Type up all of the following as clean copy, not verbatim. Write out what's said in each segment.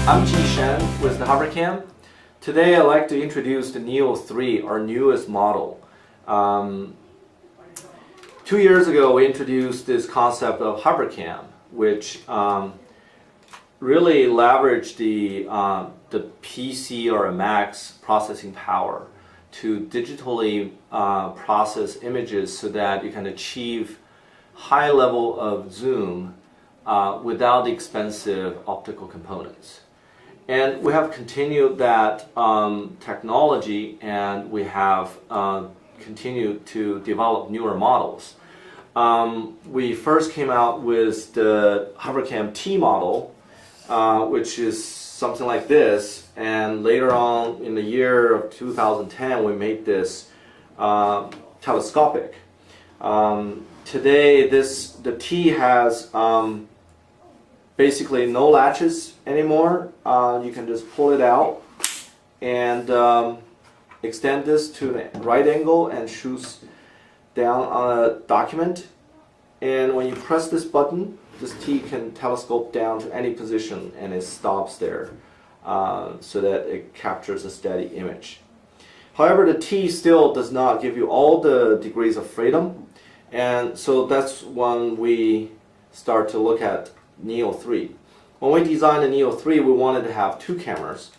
I'm Ji Shen with the HoverCam. Today I'd like to introduce the Neo3, our newest model. 2 years ago we introduced this concept of HoverCam, which really leveraged the PC or a Mac's processing power to digitally process images so that you can achieve high level of zoom without the expensive optical components. And we have continued that technology, and we have continued to develop newer models. We first came out with the HoverCam T model, which is something like this, and later on in the year of 2010 we made this telescopic. Today the T has basically no latches anymore. You can just pull it out and extend this to the right angle and shoots down on a document. And when you press this button, this T can telescope down to any position and it stops there so that it captures a steady image. However, the T still does not give you all the degrees of freedom, and so that's when we start to look at Neo3. When we designed the Neo3, we wanted to have two cameras.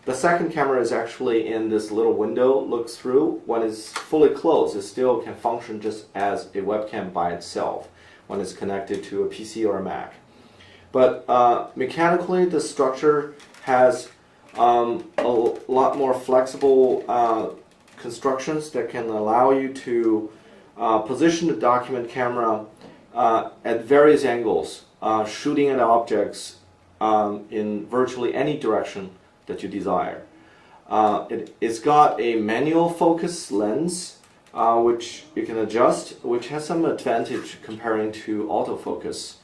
The second camera is actually in this little window, looks through. When it's fully closed, it still can function just as a webcam by itself when it's connected to a PC or a Mac. But mechanically, the structure has a lot more flexible constructions that can allow you to position the document camera at various angles, shooting at objects in virtually any direction that you desire. It's got a manual focus lens which you can adjust, which has some advantage comparing to autofocus.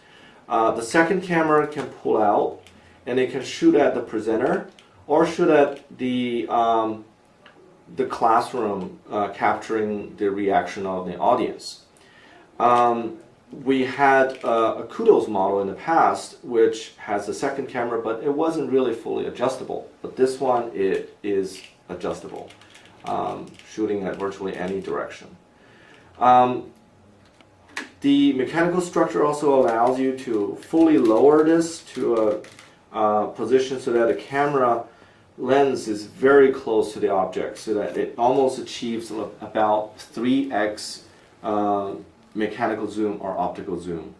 The second camera can pull out and it can shoot at the presenter or shoot at the classroom, capturing the reaction of the audience. We had a Kudos model in the past which has a second camera, but it wasn't really fully adjustable. But this one, it is adjustable, shooting at virtually any direction. The mechanical structure also allows you to fully lower this to a position so that the camera lens is very close to the object, so that it almost achieves about 3x mechanical zoom or optical zoom.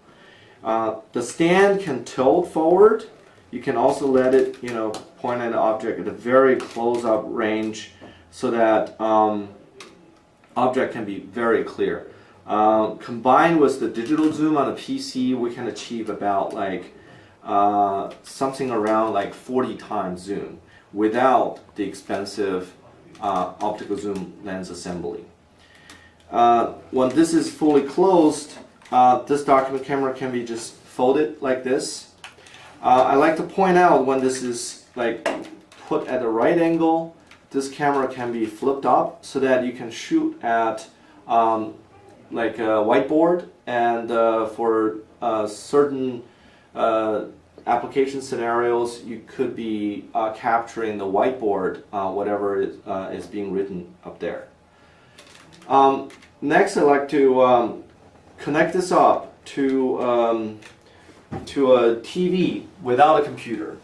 The stand can tilt forward. You can also let it, point at an object at a very close-up range, so that object can be very clear. Combined with the digital zoom on a PC, we can achieve about something around 40 times zoom without the expensive optical zoom lens assembly. When this is fully closed, this document camera can be just folded like this. I like to point out when this is put at the right angle, this camera can be flipped up so that you can shoot at a whiteboard, and for certain application scenarios you could be capturing the whiteboard, whatever is being written up there. Next, I'd like to connect this up to a TV without a computer.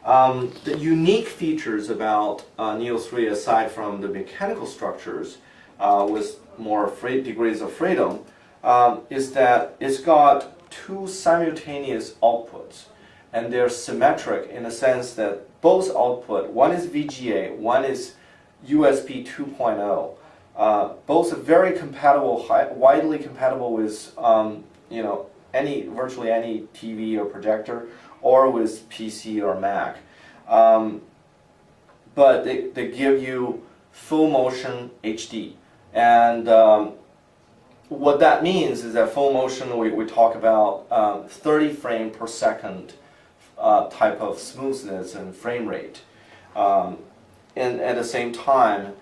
The unique features about Neo3, aside from the mechanical structures with more degrees of freedom, is that it's got two simultaneous outputs, and they're symmetric in the sense that both output, one is VGA, one is USB 2.0. Both are very compatible, widely compatible with virtually any TV or projector, or with PC or Mac. But they give you full motion HD, and what that means is that full motion, we talk about 30 frame per second type of smoothness and frame rate, and at the same time,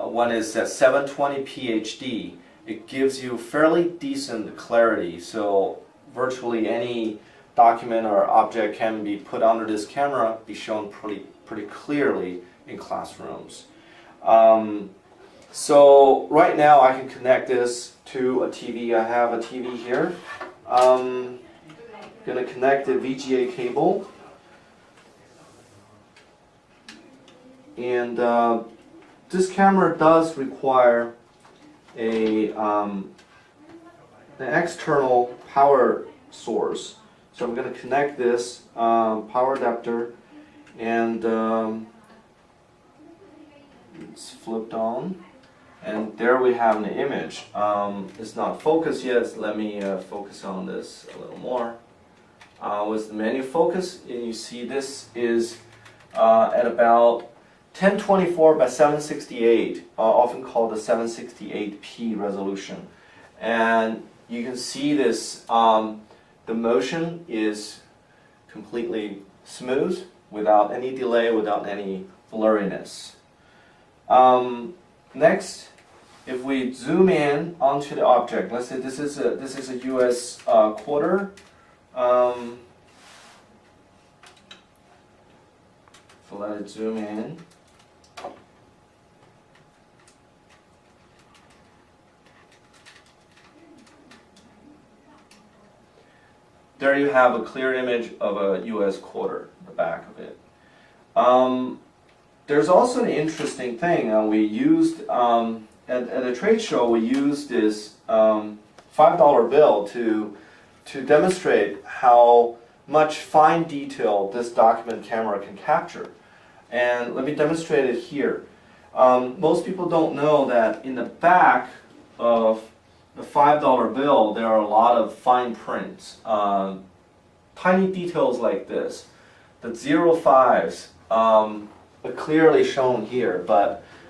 when it's at 720p HD, it gives you fairly decent clarity. So virtually any document or object can be put under this camera be shown pretty clearly in classrooms. So right now I can connect this to a TV. I have a TV here. I'm going to connect the VGA cable, and this camera does require an external power source. So I'm going to connect this power adapter, and it's flipped on, and there we have an image. It's not focused yet, so let me focus on this a little more. With the menu focus, and you see this is at about 1024 by 768, often called the 768p resolution. And you can see this, the motion is completely smooth, without any delay, without any blurriness. Next, if we zoom in onto the object, let's say this is a US quarter. So let it zoom in. There you have a clear image of a US quarter, the back of it. There's also an interesting thing. We used, at a trade show, we used this $5 bill to demonstrate how much fine detail this document camera can capture. And let me demonstrate it here. Most people don't know that in the back of the $5 bill there are a lot of fine prints, tiny details like this. The 05s are clearly shown here,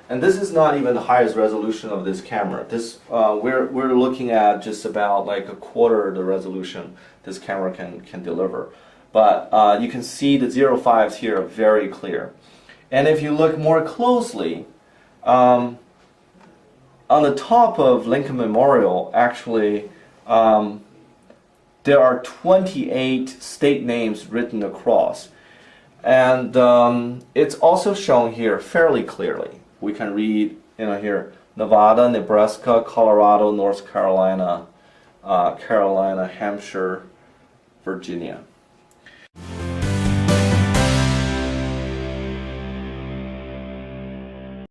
and this is not even the highest resolution of this camera. This we're looking at just about like a quarter of the resolution this camera can deliver. But you can see the 05s here are very clear. And if you look more closely, on the top of Lincoln Memorial, actually, there are 28 state names written across. And it's also shown here fairly clearly. We can read, here, Nevada, Nebraska, Colorado, North Carolina, Hampshire, Virginia.